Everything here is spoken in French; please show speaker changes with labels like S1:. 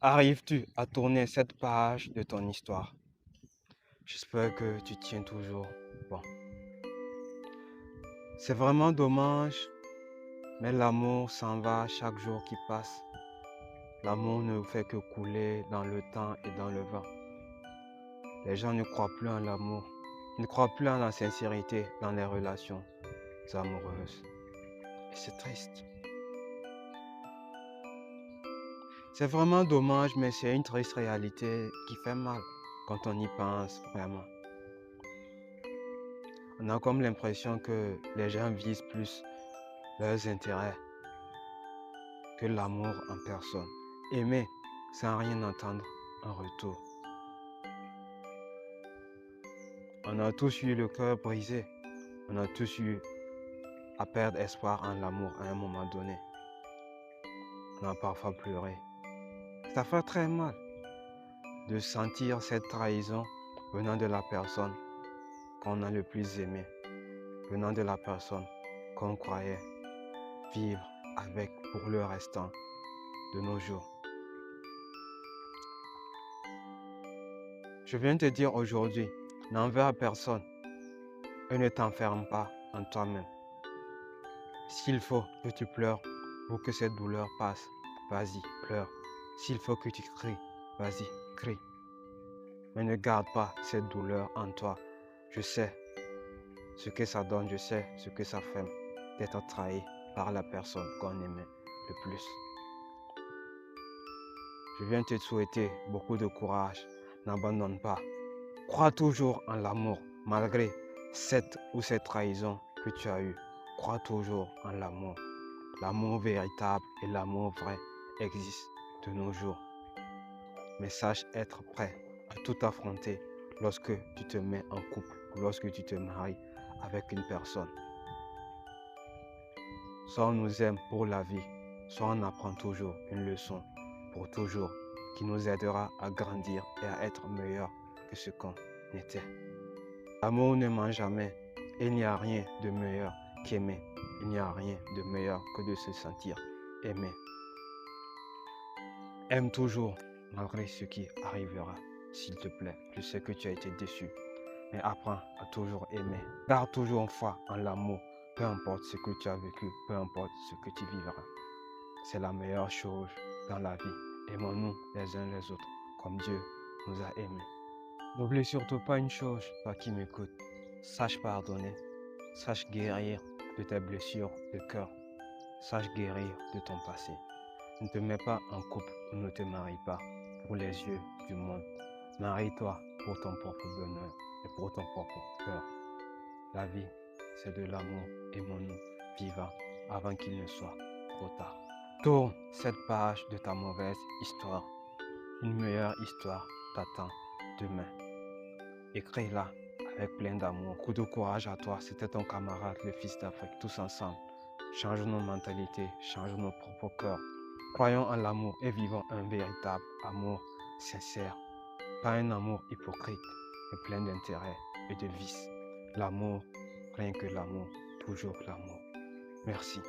S1: Arrives-tu à tourner cette page de ton histoire? J'espère que tu tiens toujours bon. C'est vraiment dommage, mais l'amour s'en va chaque jour qui passe. L'amour ne fait que couler dans le temps et dans le vent. Les gens ne croient plus en l'amour, ils ne croient plus en la sincérité dans les relations amoureuses. Et c'est triste. C'est vraiment dommage, mais c'est une triste réalité qui fait mal quand on y pense vraiment. On a comme l'impression que les gens visent plus leurs intérêts que l'amour en personne. Aimer sans rien entendre en retour. On a tous eu le cœur brisé. On a tous eu à perdre espoir en l'amour à un moment donné. On a parfois pleuré. Ça fait très mal de sentir cette trahison venant de la personne qu'on a le plus aimé, venant de la personne qu'on croyait vivre avec pour le restant de nos jours. Je viens te dire aujourd'hui, n'en veux à personne et ne t'enferme pas en toi-même. S'il faut que tu pleures pour que cette douleur passe, vas-y, pleure. S'il faut que tu cries, vas-y, crie. Mais ne garde pas cette douleur en toi. Je sais ce que ça donne, je sais ce que ça fait d'être trahi par la personne qu'on aimait le plus. Je viens te souhaiter beaucoup de courage. N'abandonne pas. Crois toujours en l'amour, malgré cette ou cette trahison que tu as eue. Crois toujours en l'amour. L'amour véritable et l'amour vrai existent de nos jours. Mais sache être prêt à tout affronter lorsque tu te mets en couple, lorsque tu te maries avec une personne. Soit on nous aime pour la vie, soit on apprend toujours une leçon pour toujours qui nous aidera à grandir et à être meilleur que ce qu'on était. L'amour ne ment jamais et il n'y a rien de meilleur qu'aimer. Il n'y a rien de meilleur que de se sentir aimé. Aime toujours malgré ce qui arrivera, s'il te plaît. Je sais que tu as été déçu, mais apprends à toujours aimer. Garde toujours foi en l'amour, peu importe ce que tu as vécu, peu importe ce que tu vivras. C'est la meilleure chose dans la vie. Aimons-nous les uns les autres comme Dieu nous a aimés. N'oublie surtout pas une chose, toi qui m'écoutes. Sache pardonner, sache guérir de tes blessures de cœur, sache guérir de ton passé. Ne te mets pas en couple ou ne te marie pas pour les yeux du monde. Marie-toi pour ton propre bonheur et pour ton propre cœur. La vie, c'est de l'amour. Aimons-nous vivant avant qu'il ne soit trop tard. Tourne cette page de ta mauvaise histoire. Une meilleure histoire t'attend demain. Écris-la avec plein d'amour. Coup de courage à toi. C'était ton camarade, le fils d'Afrique. Tous ensemble. Change nos mentalités, change nos propres cœurs. Croyons en l'amour et vivons un véritable amour sincère. Pas un amour hypocrite et plein d'intérêts et de vices. L'amour, rien que l'amour, toujours l'amour. Merci.